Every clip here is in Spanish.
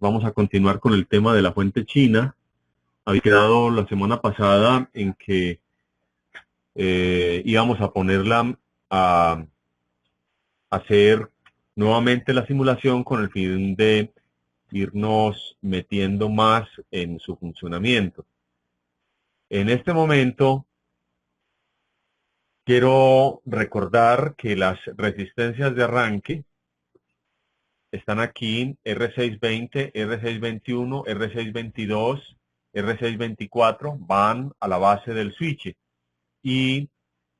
Vamos a continuar con el tema de la fuente china. Había quedado la semana pasada en que íbamos a ponerla a hacer nuevamente la simulación con el fin de irnos metiendo más en su funcionamiento. En este momento quiero recordar que las resistencias de arranque están aquí: R620, R621, R622, R624, van a la base del switch. Y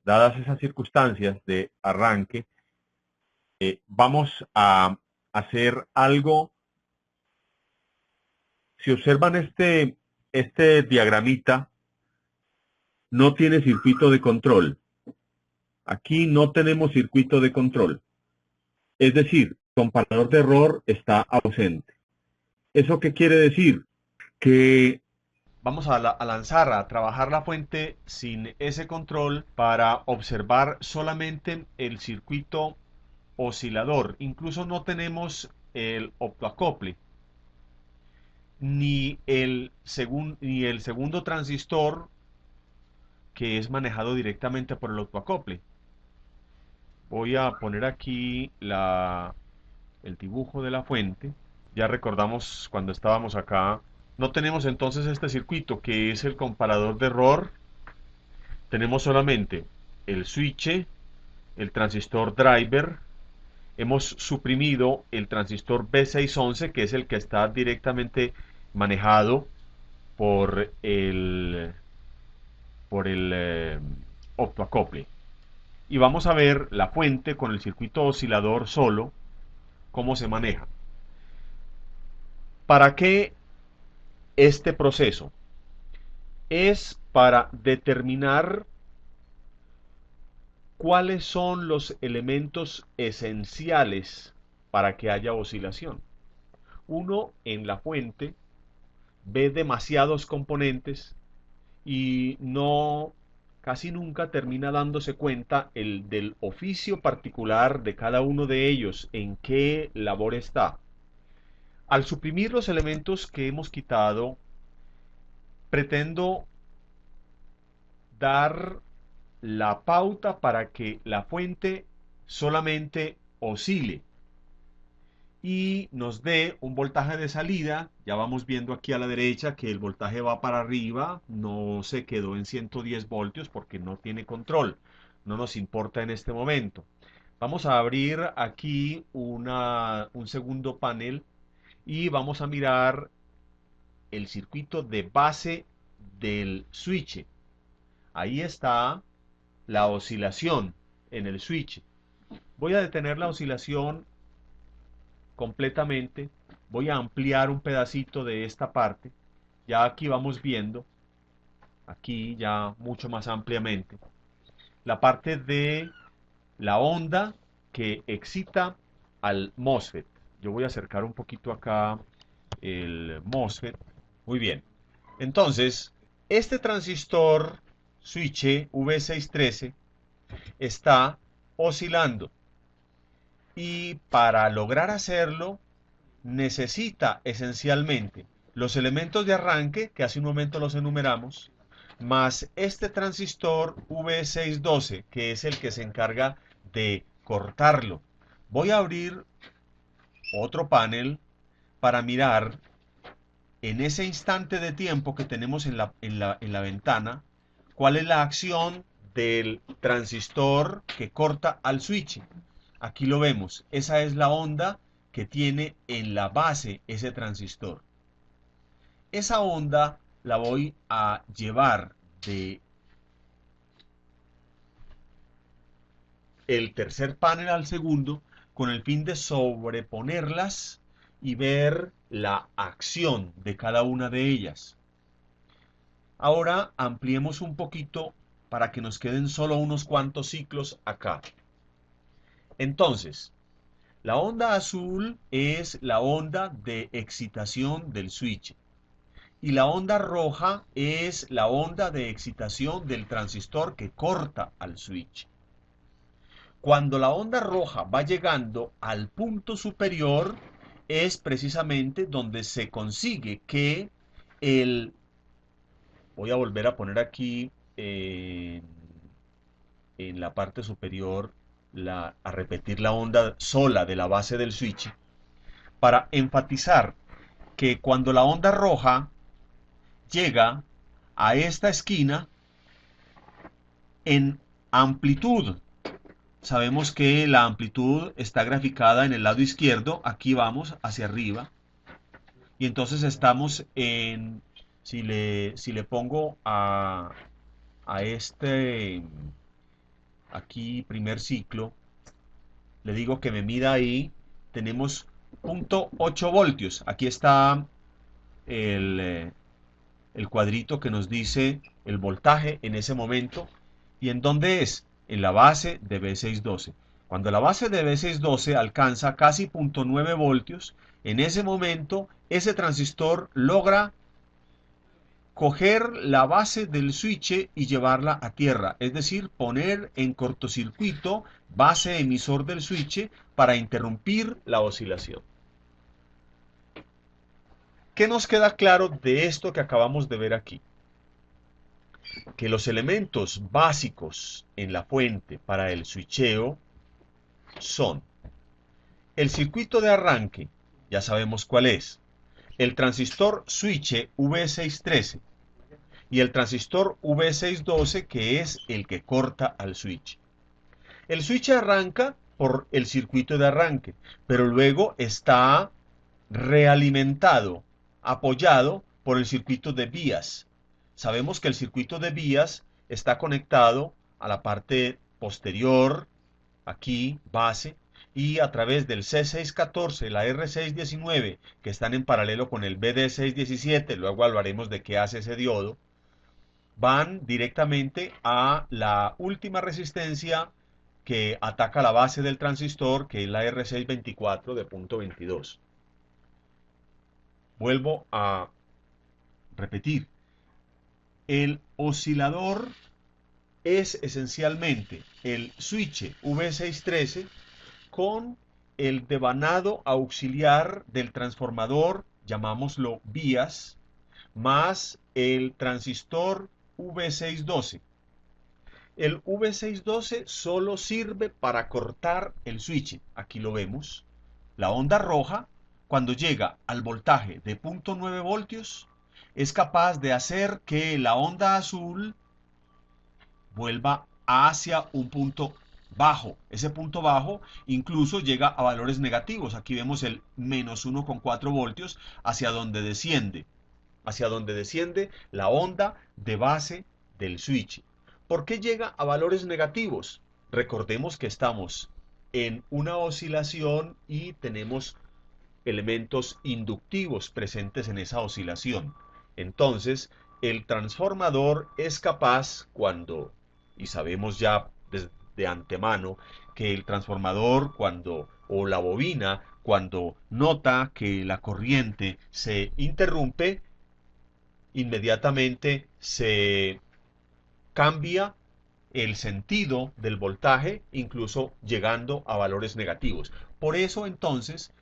dadas esas circunstancias de arranque, vamos a hacer algo. Si observan este diagramita, no tiene circuito de control. Aquí no tenemos circuito de control. Es decir, el comparador de error está ausente. ¿Eso qué quiere decir? Que vamos a lanzar, a trabajar la fuente sin ese control para observar solamente el circuito oscilador. Incluso no tenemos el optoacople, ni el segundo transistor, que es manejado directamente por el optoacople. Voy a poner aquí el dibujo de la fuente. Ya recordamos cuando estábamos acá. No tenemos entonces este circuito que es el comparador de error. Tenemos solamente el switch, el transistor driver. Hemos suprimido el transistor B611, que es el que está directamente manejado por el optoacople. Y vamos a ver la fuente con el circuito oscilador solo, cómo se maneja. ¿Para qué este proceso? Es para determinar cuáles son los elementos esenciales para que haya oscilación. Uno en la fuente ve demasiados componentes y casi nunca termina dándose cuenta del oficio particular de cada uno de ellos, en qué labor está. Al suprimir los elementos que hemos quitado, pretendo dar la pauta para que la fuente solamente oscile y nos dé un voltaje de salida. Ya vamos viendo aquí a la derecha que el voltaje va para arriba, no se quedó en 110 voltios porque no tiene control, no nos importa en este momento. Vamos a abrir aquí un segundo panel y vamos a mirar el circuito de base del switch. Ahí está la oscilación en el switch. Voy a detener la oscilación completamente. Voy a ampliar un pedacito de esta parte. Ya aquí vamos viendo, aquí ya mucho más ampliamente, la parte de la onda que excita al MOSFET. Yo voy a acercar un poquito acá el MOSFET. Muy bien. Entonces, este transistor switch V613 está oscilando. Y para lograr hacerlo, necesita esencialmente los elementos de arranque, que hace un momento los enumeramos, más este transistor V612, que es el que se encarga de cortarlo. Voy a abrir otro panel para mirar en ese instante de tiempo que tenemos en la ventana, cuál es la acción del transistor que corta al switch. Aquí lo vemos, esa es la onda que tiene en la base ese transistor. Esa onda la voy a llevar de el tercer panel al segundo con el fin de sobreponerlas y ver la acción de cada una de ellas. Ahora ampliemos un poquito para que nos queden solo unos cuantos ciclos acá. Entonces, la onda azul es la onda de excitación del switch y la onda roja es la onda de excitación del transistor que corta al switch. Cuando la onda roja va llegando al punto superior, es precisamente donde se consigue que el... Voy a volver a poner aquí en la parte superior a repetir la onda sola de la base del switch para enfatizar que cuando la onda roja llega a esta esquina en amplitud, sabemos que la amplitud está graficada en el lado izquierdo, aquí vamos hacia arriba, y entonces estamos en, si le pongo a este, aquí primer ciclo, le digo que me mida ahí, tenemos 0.8 voltios, aquí está el, el cuadrito que nos dice el voltaje en ese momento. ¿Y en dónde es? En la base de B612. Cuando la base de B612 alcanza casi 0.9 voltios, en ese momento ese transistor logra coger la base del switch y llevarla a tierra, es decir, poner en cortocircuito base emisor del switch para interrumpir la oscilación. ¿Qué nos queda claro de esto que acabamos de ver aquí? Que los elementos básicos en la fuente para el switcheo son el circuito de arranque, ya sabemos cuál es, el transistor switch V613 y el transistor V612 que es el que corta al switch. El switch arranca por el circuito de arranque, pero luego está realimentado, apoyado por el circuito de vías. Sabemos que el circuito de vías está conectado a la parte posterior, aquí, base, y a través del C614, la R619, que están en paralelo con el BD617, luego hablaremos de qué hace ese diodo, van directamente a la última resistencia que ataca la base del transistor, que es la R624 de punto 22. Vuelvo a repetir, el oscilador es esencialmente el switch V613 con el devanado auxiliar del transformador, llamámoslo vías, más el transistor V612. El V612 solo sirve para cortar el switch. Aquí lo vemos. La onda roja, cuando llega al voltaje de 0.9 voltios, es capaz de hacer que la onda azul vuelva hacia un punto bajo. Ese punto bajo incluso llega a valores negativos. Aquí vemos el menos 1,4 voltios hacia donde desciende la onda de base del switch. ¿Por qué llega a valores negativos? Recordemos que estamos en una oscilación y tenemos elementos inductivos presentes en esa oscilación. Entonces, el transformador es capaz cuando, y sabemos ya de antemano, que el transformador cuando, o la bobina, cuando nota que la corriente se interrumpe, inmediatamente se cambia el sentido del voltaje, incluso llegando a valores negativos. Por eso entonces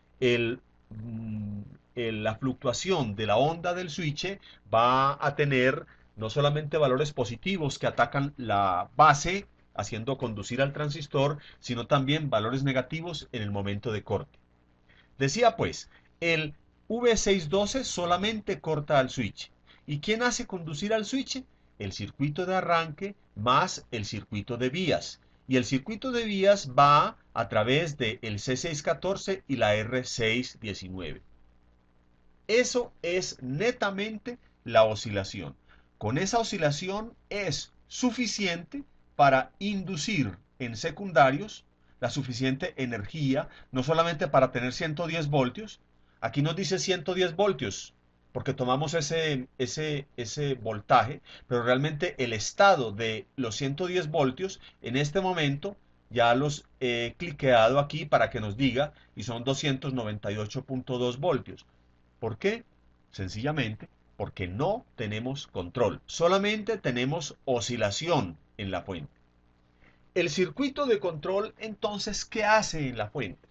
la fluctuación de la onda del switch va a tener no solamente valores positivos que atacan la base, haciendo conducir al transistor, sino también valores negativos en el momento de corte. Decía pues, el V612 solamente corta al switch. ¿Y quién hace conducir al switch? El circuito de arranque más el circuito de vías. Y el circuito de vías va a través del C614 y la R619. Eso es netamente la oscilación. Con esa oscilación es suficiente para inducir en secundarios la suficiente energía, no solamente para tener 110 voltios, aquí nos dice 110 voltios, porque tomamos ese voltaje, pero realmente el estado de los 110 voltios en este momento ya los he cliqueado aquí para que nos diga y son 298.2 voltios. ¿Por qué? Sencillamente porque no tenemos control, solamente tenemos oscilación en la fuente. El circuito de control, entonces, ¿qué hace en la fuente?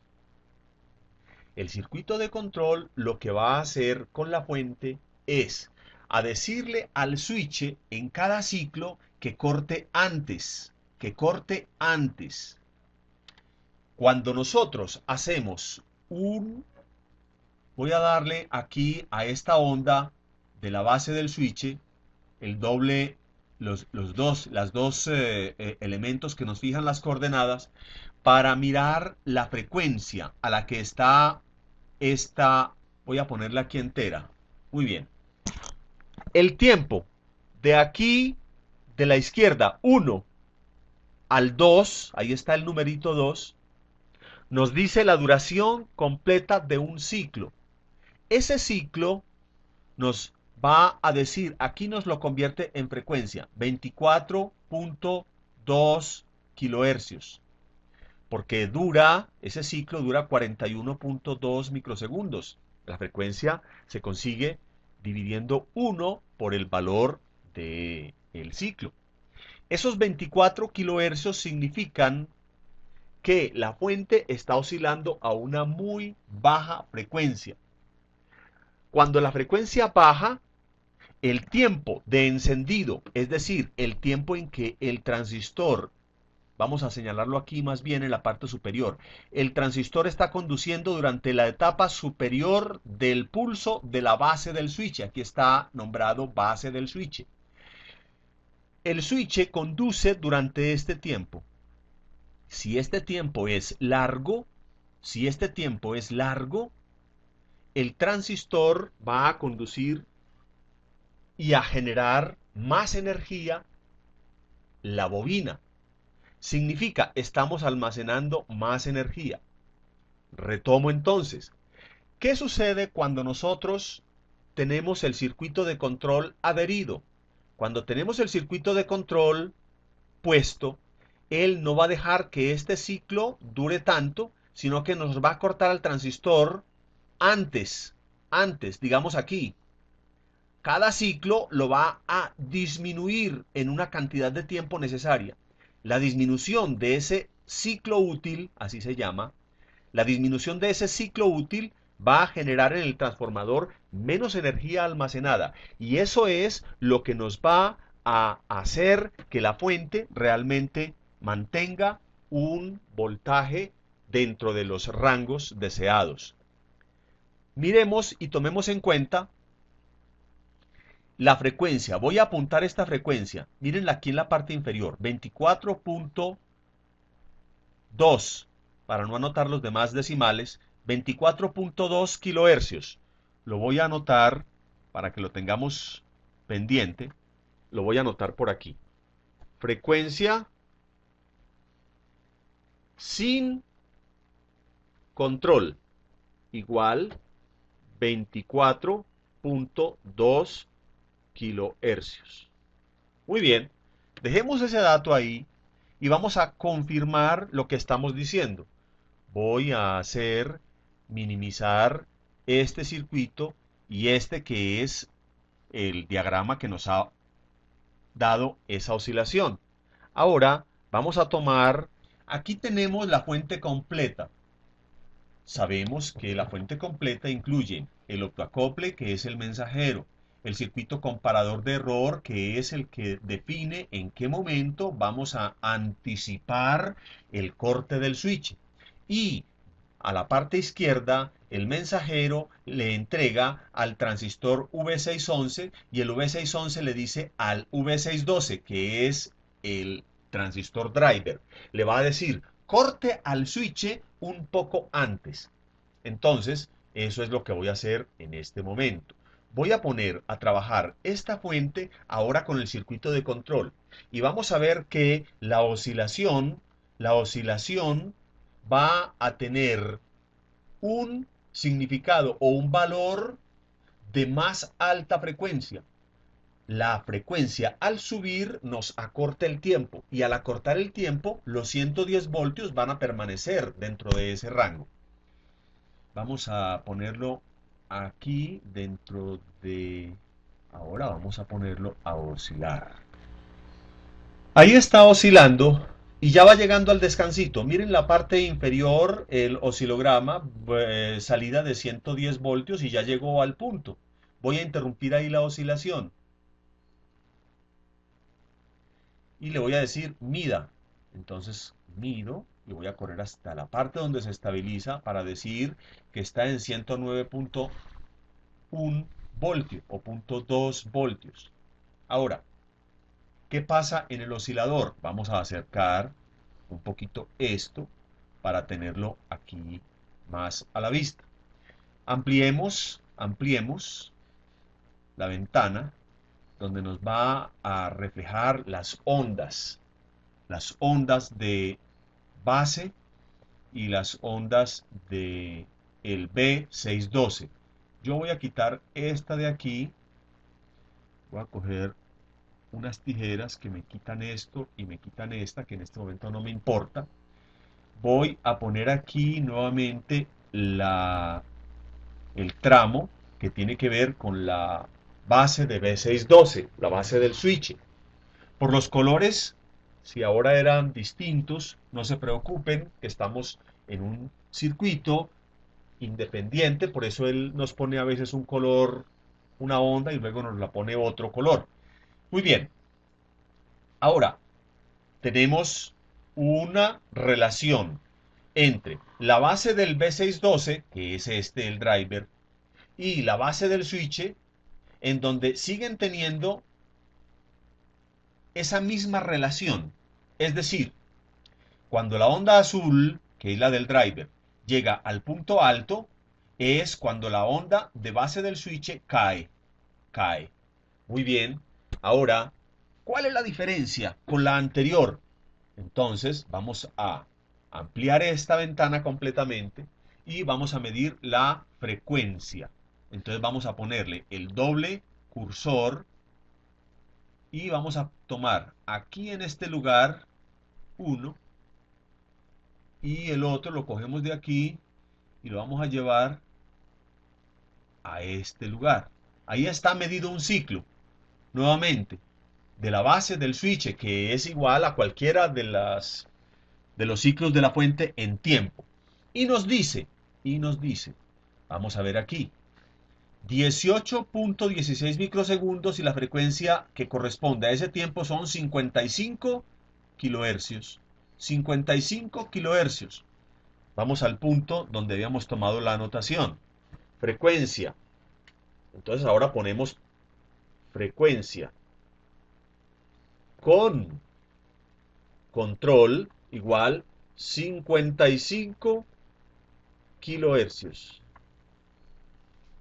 El circuito de control lo que va a hacer con la fuente es a decirle al switch en cada ciclo que corte antes, que corte antes. Cuando nosotros hacemos voy a darle aquí a esta onda de la base del switch, el doble, las dos elementos que nos fijan las coordenadas, para mirar la frecuencia a la que está esta, voy a ponerla aquí entera. Muy bien. El tiempo de aquí, de la izquierda, 1 al 2, ahí está el numerito 2, nos dice la duración completa de un ciclo. Ese ciclo nos va a decir, aquí nos lo convierte en frecuencia, 24.2 kilohercios, porque ese ciclo dura 41.2 microsegundos. La frecuencia se consigue dividiendo 1 por el valor del ciclo. Esos 24 kilohercios significan que la fuente está oscilando a una muy baja frecuencia. Cuando la frecuencia baja, el tiempo de encendido, es decir, el tiempo en que el transistor, vamos a señalarlo aquí más bien en la parte superior, el transistor está conduciendo durante la etapa superior del pulso de la base del switch. Aquí está nombrado base del switch. El switch conduce durante este tiempo. Si este tiempo es largo, el transistor va a conducir y a generar más energía la bobina. Significa, estamos almacenando más energía. Retomo entonces. ¿Qué sucede cuando nosotros tenemos el circuito de control adherido? Cuando tenemos el circuito de control puesto, él no va a dejar que este ciclo dure tanto, sino que nos va a cortar al transistor antes, digamos aquí. Cada ciclo lo va a disminuir en una cantidad de tiempo necesaria. La disminución de ese ciclo útil, así se llama, la disminución de ese ciclo útil va a generar en el transformador menos energía almacenada. Y eso es lo que nos va a hacer que la fuente realmente mantenga un voltaje dentro de los rangos deseados. Miremos y tomemos en cuenta la frecuencia. Voy a apuntar esta frecuencia. Mírenla aquí en la parte inferior. 24.2. Para no anotar los demás decimales. 24.2 kilohercios. Lo voy a anotar para que lo tengamos pendiente. Lo voy a anotar por aquí. Frecuencia sin control igual 24.2 kilohercios. Muy bien, dejemos ese dato ahí y vamos a confirmar lo que estamos diciendo. Voy a minimizar este circuito y este que es el diagrama que nos ha dado esa oscilación. Ahora vamos a tomar, aquí tenemos la fuente completa. Sabemos que la fuente completa incluye el optoacople, que es el mensajero, el circuito comparador de error, que es el que define en qué momento vamos a anticipar el corte del switch. Y a la parte izquierda, el mensajero le entrega al transistor V611 y el V611 le dice al V612, que es el transistor driver. Le va a decir, corte al switch un poco antes. Entonces, eso es lo que voy a hacer en este momento. Voy a poner a trabajar esta fuente ahora con el circuito de control y vamos a ver que la oscilación va a tener un significado o un valor de más alta frecuencia. La frecuencia al subir nos acorta el tiempo y al acortar el tiempo los 110 voltios van a permanecer dentro de ese rango. Vamos a ponerlo aquí dentro de... Ahora vamos a ponerlo a oscilar. Ahí está oscilando Y ya va llegando al descansito. Miren la parte inferior, el oscilograma, salida de 110 voltios y ya llegó al punto. Voy a interrumpir ahí la oscilación y le voy a decir mida. Entonces mido y voy a correr hasta la parte donde se estabiliza para decir que está en 109.1 voltios o 0.2 voltios. Ahora, ¿qué pasa en el oscilador? Vamos a acercar un poquito esto para tenerlo aquí más a la vista. Ampliemos la ventana donde nos va a reflejar las ondas de base y las ondas de el B612. Yo voy a quitar esta de aquí, voy a coger unas tijeras que me quitan esto y me quitan esta, que en este momento no me importa. Voy a poner aquí nuevamente el tramo que tiene que ver con la base de B612, la base del switch. Por los colores, si ahora eran distintos, no se preocupen, estamos en un circuito independiente, por eso él nos pone a veces un color, una onda y luego nos la pone otro color. Muy bien, ahora tenemos una relación entre la base del B612, que es el driver, y la base del switch, en donde siguen teniendo esa misma relación. Es decir, cuando la onda azul, que es la del driver, llega al punto alto, es cuando la onda de base del switch cae. Muy bien. Ahora, ¿cuál es la diferencia con la anterior? Entonces, vamos a ampliar esta ventana completamente y vamos a medir la frecuencia. Entonces vamos a ponerle el doble cursor y vamos a tomar aquí en este lugar uno y el otro lo cogemos de aquí y lo vamos a llevar a este lugar. Ahí está medido un ciclo, nuevamente, de la base del switch, que es igual a cualquiera de los ciclos de la fuente en tiempo. Y nos dice, vamos a ver aquí, 18.16 microsegundos y la frecuencia que corresponde a ese tiempo son 55 kilohercios. 55 kilohercios. Vamos al punto donde habíamos tomado la anotación. Frecuencia. Entonces ahora ponemos frecuencia con control igual 55 kilohercios.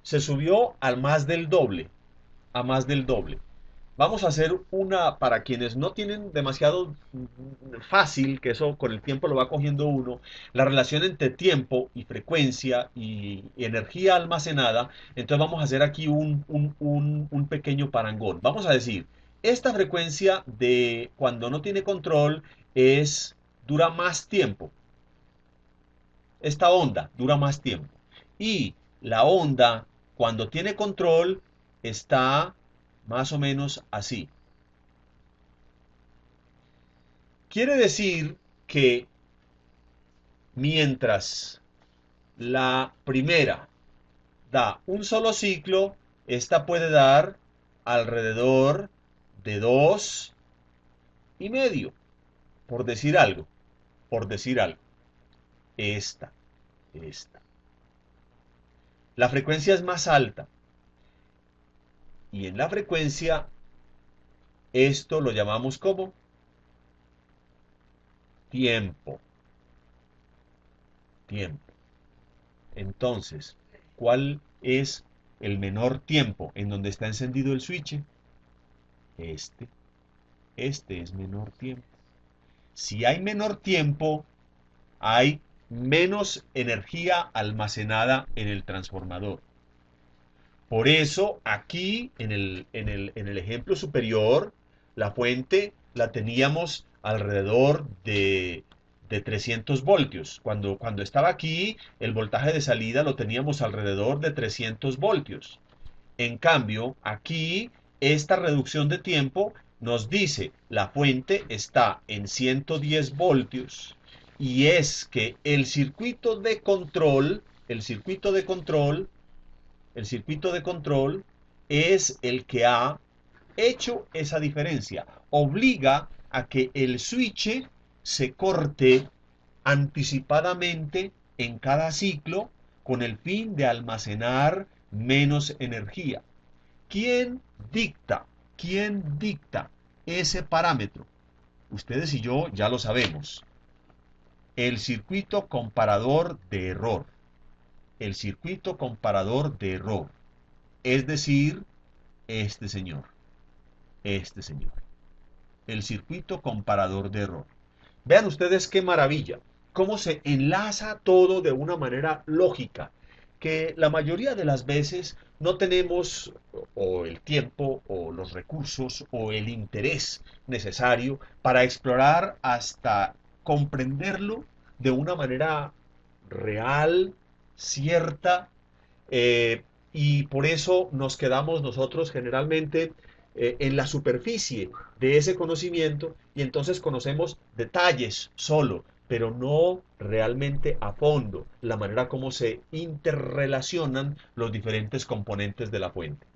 Se subió al más del doble, a más del doble. Vamos a hacer una, para quienes no tienen demasiado fácil, que eso con el tiempo lo va cogiendo uno, la relación entre tiempo y frecuencia y energía almacenada. Entonces vamos a hacer aquí un pequeño parangón. Vamos a decir, esta frecuencia de cuando no tiene control dura más tiempo. Esta onda dura más tiempo. Y la onda, cuando tiene control, está más o menos así. Quiere decir que mientras la primera da un solo ciclo, esta puede dar alrededor de 2,5, por decir algo, por decir algo. Esta. La frecuencia es más alta. Y en la frecuencia, esto lo llamamos como tiempo. Tiempo. Entonces, ¿cuál es el menor tiempo en donde está encendido el switch? Este es menor tiempo. Si hay menor tiempo, hay menos energía almacenada en el transformador. Por eso, aquí en el ejemplo superior, la fuente la teníamos alrededor de 300 voltios. Cuando estaba aquí, el voltaje de salida lo teníamos alrededor de 300 voltios. En cambio, aquí, esta reducción de tiempo nos dice la fuente está en 110 voltios y es que el circuito de control, el circuito de control es el que ha hecho esa diferencia. Obliga a que el switch se corte anticipadamente en cada ciclo con el fin de almacenar menos energía. ¿Quién dicta? ¿Quién dicta ese parámetro? Ustedes y yo ya lo sabemos. El circuito comparador de error. El circuito comparador de error. Es decir, este señor. Este señor. El circuito comparador de error. Vean ustedes qué maravilla. Cómo se enlaza todo de una manera lógica. Que la mayoría de las veces no tenemos o el tiempo o los recursos o el interés necesario para explorar hasta comprenderlo de una manera real, cierta, y por eso nos quedamos nosotros generalmente en la superficie de ese conocimiento y entonces conocemos detalles solo, pero no realmente a fondo la manera como se interrelacionan los diferentes componentes de la fuente.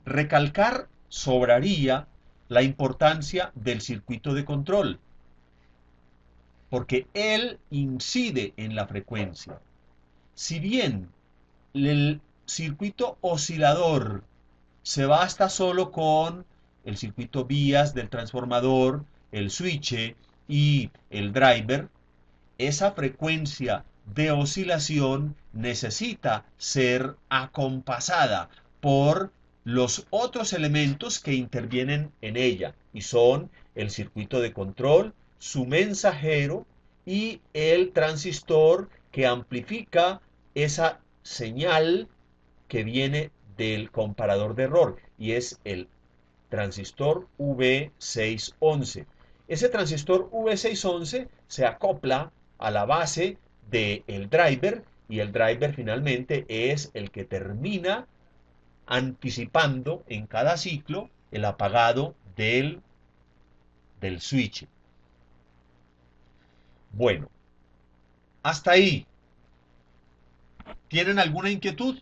Recalcar sobraría la importancia del circuito de control, porque él incide en la frecuencia. Si bien el circuito oscilador se basta solo con el circuito vías del transformador, el switch y el driver, esa frecuencia de oscilación necesita ser acompasada por los otros elementos que intervienen en ella y son el circuito de control, su mensajero y el transistor que amplifica esa señal que viene del comparador de error y es el transistor V611. Ese transistor V611 se acopla a la base del driver y el driver finalmente es el que termina anticipando en cada ciclo el apagado del switch. Bueno, hasta ahí. ¿Tienen alguna inquietud?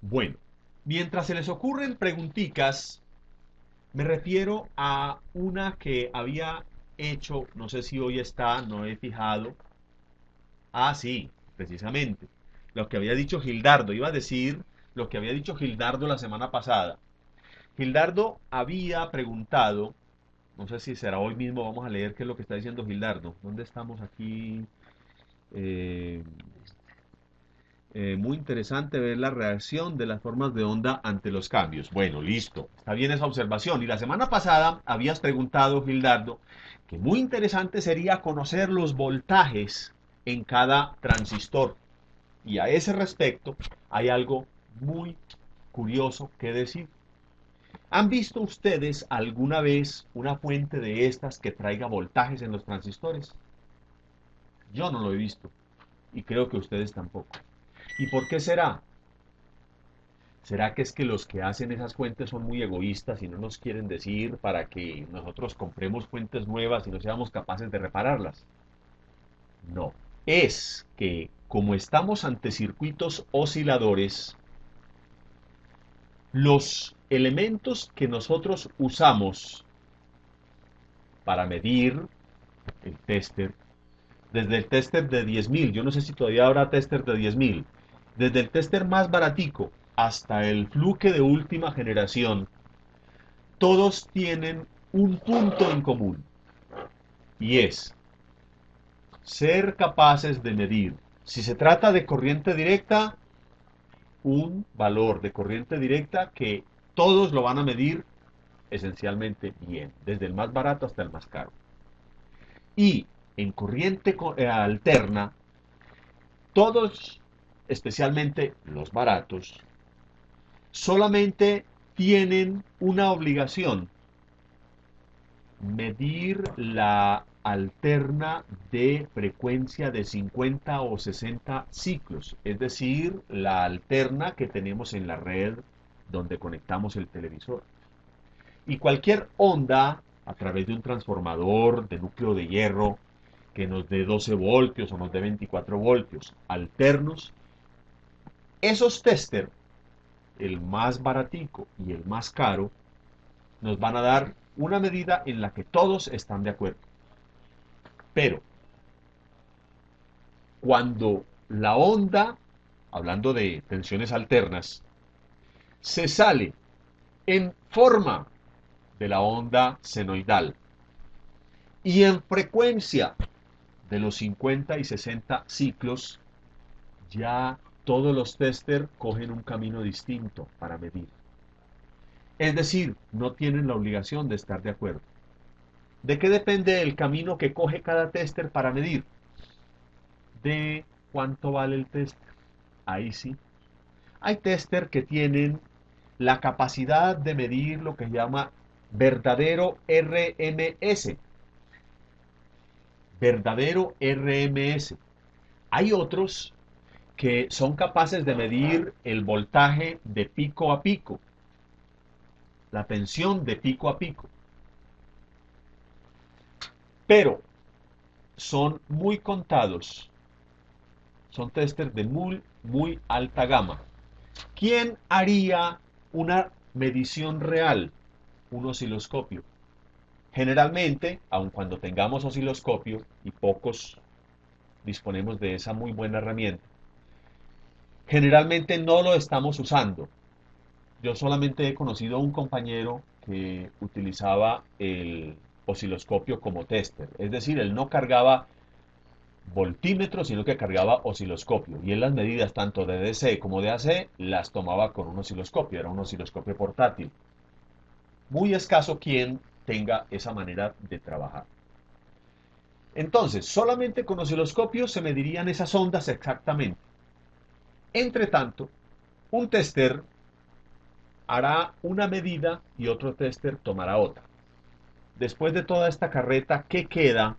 Bueno, mientras se les ocurren preguntitas, me refiero a una que había hecho, no sé si hoy está, no he fijado. Ah, sí, precisamente. Lo que había dicho Gildardo, iba a decir lo que había dicho Gildardo la semana pasada. Gildardo había preguntado, no sé si será hoy mismo, vamos a leer qué es lo que está diciendo Gildardo. ¿Dónde estamos aquí? Eh, Muy interesante ver la reacción de las formas de onda ante los cambios. Bueno, listo. Está bien esa observación. Y la semana pasada habías preguntado, Gildardo, que muy interesante sería conocer los voltajes en cada transistor. Y a ese respecto hay algo muy curioso que decir. ¿Han visto ustedes alguna vez una fuente de estas que traiga voltajes en los transistores? Yo no lo he visto y creo que ustedes tampoco. ¿Y por qué será? ¿Será que es que los que hacen esas fuentes son muy egoístas y no nos quieren decir para que nosotros compremos fuentes nuevas y no seamos capaces de repararlas? No. Es que como estamos ante circuitos osciladores, los elementos que nosotros usamos para medir el tester, desde el tester de 10.000, yo no sé si todavía habrá tester de 10.000, desde el tester más baratico hasta el fluke de última generación, todos tienen un punto en común y es ser capaces de medir, si se trata de corriente directa, un valor de corriente directa que todos lo van a medir esencialmente bien, desde el más barato hasta el más caro. Y en corriente alterna, todos, especialmente los baratos, solamente tienen una obligación: medir la alterna de frecuencia de 50 o 60 ciclos, es decir, la alterna que tenemos en la red donde conectamos el televisor. Y cualquier onda a través de un transformador de núcleo de hierro que nos dé 12 voltios o nos dé 24 voltios alternos, esos tester, el más baratico y el más caro, nos van a dar una medida en la que todos están de acuerdo. Pero cuando la onda, hablando de tensiones alternas, se sale en forma de la onda senoidal y en frecuencia de los 50 y 60 ciclos, ya todos los tester cogen un camino distinto para medir. Es decir, no tienen la obligación de estar de acuerdo. ¿De qué depende el camino que coge cada tester para medir? De cuánto vale el tester. Ahí sí. Hay tester que tienen la capacidad de medir lo que se llama verdadero RMS. Verdadero RMS. Hay otros que son capaces de medir el voltaje de pico a pico, la tensión de pico a pico. Pero son muy contados. Son testers de muy alta gama. ¿Quién haría una medición real? Un osciloscopio. Generalmente, aun cuando tengamos osciloscopio, y pocos disponemos de esa muy buena herramienta, generalmente no lo estamos usando. Yo solamente he conocido a un compañero que utilizaba el osciloscopio como tester. Es decir, él no cargaba voltímetro, sino que cargaba osciloscopio. Y él las medidas tanto de DC como de AC las tomaba con un osciloscopio. Era un osciloscopio portátil. Muy escaso quien tenga esa manera de trabajar. Entonces, solamente con osciloscopio se medirían esas ondas exactamente. Entre tanto, un tester hará una medida y otro tester tomará otra. Después de toda esta carreta, ¿qué queda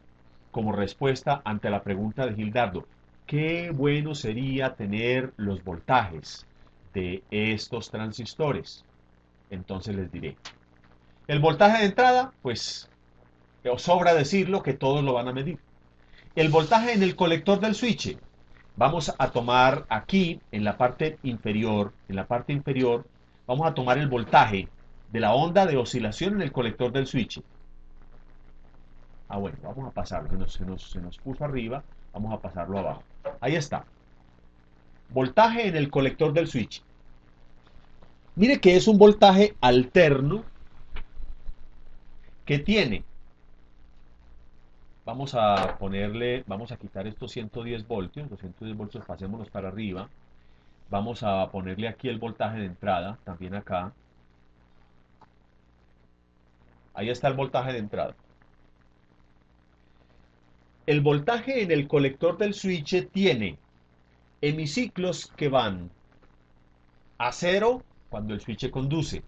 como respuesta ante la pregunta de Gildardo? ¿Qué bueno sería tener los voltajes de estos transistores? Entonces les diré. El voltaje de entrada, pues os sobra decirlo que todos lo van a medir. El voltaje en el colector del switch. Vamos a tomar aquí en la parte inferior, vamos a tomar el voltaje de la onda de oscilación en el colector del switch. Bueno, vamos a pasarlo, se nos puso arriba, vamos a pasarlo abajo. Ahí está. Voltaje en el colector del switch. Mire que es un voltaje alterno que tiene. Vamos a ponerle, vamos a quitar estos 110 voltios, los 110 voltios pasémonos para arriba. Vamos a ponerle aquí el voltaje de entrada, también acá. Ahí está el voltaje de entrada. El voltaje en el colector del switch tiene hemiciclos que van a 0 cuando el switch conduce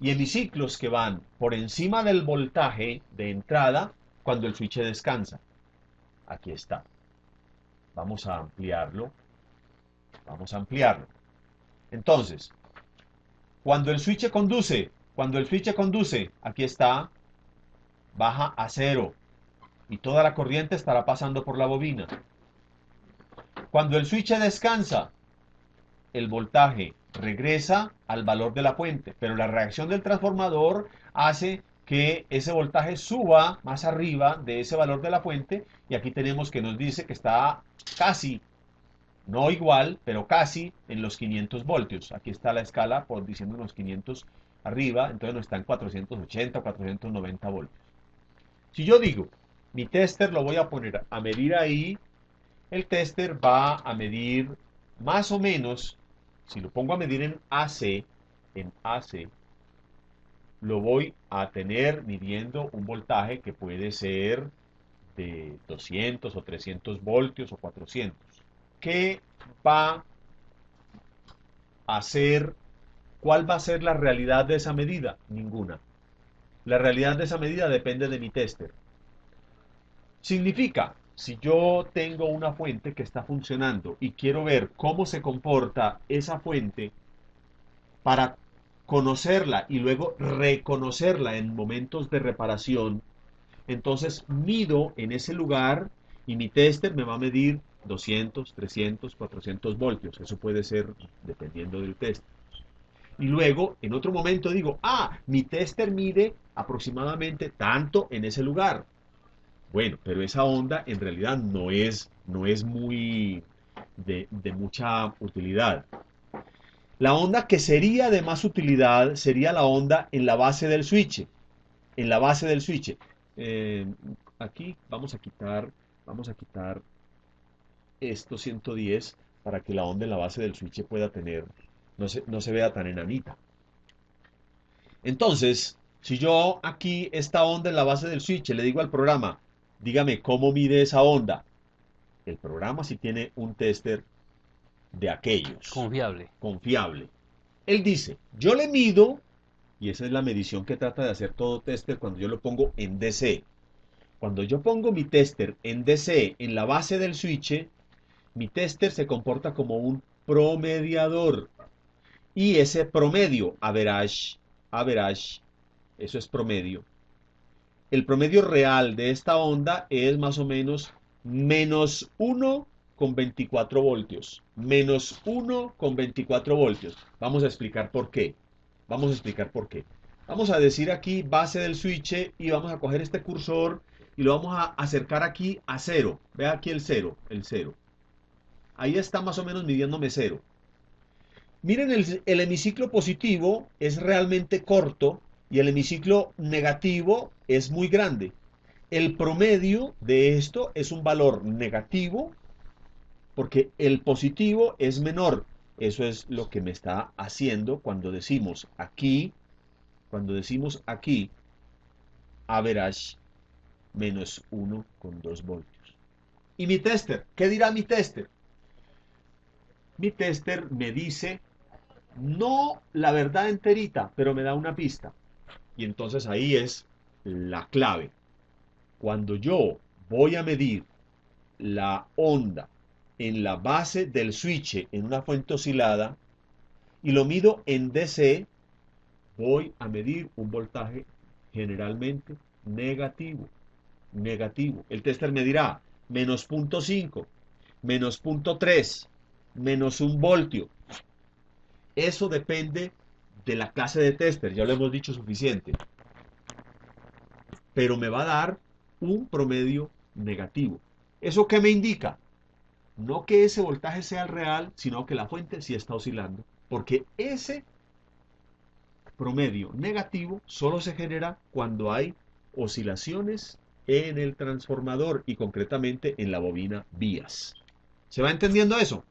y hemiciclos que van por encima del voltaje de entrada cuando el switch descansa. Aquí está. Vamos a ampliarlo. Vamos a ampliarlo. Entonces, cuando el switch conduce, aquí está, baja a 0 y toda la corriente estará pasando por la bobina. Cuando el switch descansa, el voltaje regresa al valor de la fuente, pero la reacción del transformador hace que ese voltaje suba más arriba de ese valor de la fuente, y aquí tenemos que nos dice que está casi, no igual, pero casi en los 500 voltios. Aquí está la escala por diciendo unos 500 arriba, entonces no está en 480 o 490 voltios. Si yo digo, mi tester lo voy a poner a medir ahí, el tester va a medir más o menos, si lo pongo a medir en AC, lo voy a tener midiendo un voltaje que puede ser de 200 o 300 voltios o 400. ¿Qué va a hacer? ¿Cuál va a ser la realidad de esa medida? Ninguna. La realidad de esa medida depende de mi tester. Significa, si yo tengo una fuente que está funcionando y quiero ver cómo se comporta esa fuente para conocerla y luego reconocerla en momentos de reparación, entonces mido en ese lugar y mi tester me va a medir 200, 300, 400 voltios. Eso puede ser dependiendo del tester. Y luego, en otro momento digo, mi tester mide aproximadamente tanto en ese lugar. Bueno, pero esa onda en realidad no es muy de mucha utilidad. La onda que sería de más utilidad sería la onda en la base del switch. En la base del switch. Eh, Aquí vamos a quitar estos 110 para que la onda en la base del switch pueda tener, no se vea tan enanita. Entonces, si yo aquí esta onda en la base del switch le digo al programa, dígame cómo mide esa onda, el programa sí tiene un tester de aquellos, Confiable. confiable. Él dice, yo le mido, y esa es la medición que trata de hacer todo tester cuando yo lo pongo en DC. Cuando yo pongo mi tester en DC en la base del switch, mi tester se comporta como un promediador. Y ese promedio, average, eso es promedio. El promedio real de esta onda es más o menos menos 1,24 voltios. Menos 1,24 voltios. Vamos a explicar por qué. Vamos a explicar por qué. Vamos a decir aquí base del switch y vamos a coger este cursor y lo vamos a acercar aquí a 0. Vea aquí el 0, el 0. Ahí está más o menos midiéndome 0. Miren, el hemiciclo positivo es realmente corto y el hemiciclo negativo es muy grande. El promedio de esto es un valor negativo porque el positivo es menor. Eso es lo que me está haciendo cuando decimos aquí, average menos 1,2 voltios. ¿Y mi tester? ¿Qué dirá mi tester? Mi tester me dice no la verdad enterita, pero me da una pista. Y entonces ahí es la clave. Cuando yo voy a medir la onda en la base del switch en una fuente oscilada y lo mido en DC, voy a medir un voltaje generalmente negativo. Negativo. El tester me dirá menos 0,5, menos 0,3, menos 1 voltio. Eso depende de la clase de tester, ya lo hemos dicho suficiente. Pero me va a dar un promedio negativo. ¿Eso qué me indica? No que ese voltaje sea el real, sino que la fuente sí está oscilando. Porque ese promedio negativo solo se genera cuando hay oscilaciones en el transformador y concretamente en la bobina vías. ¿Se va entendiendo eso?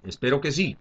Espero que sí.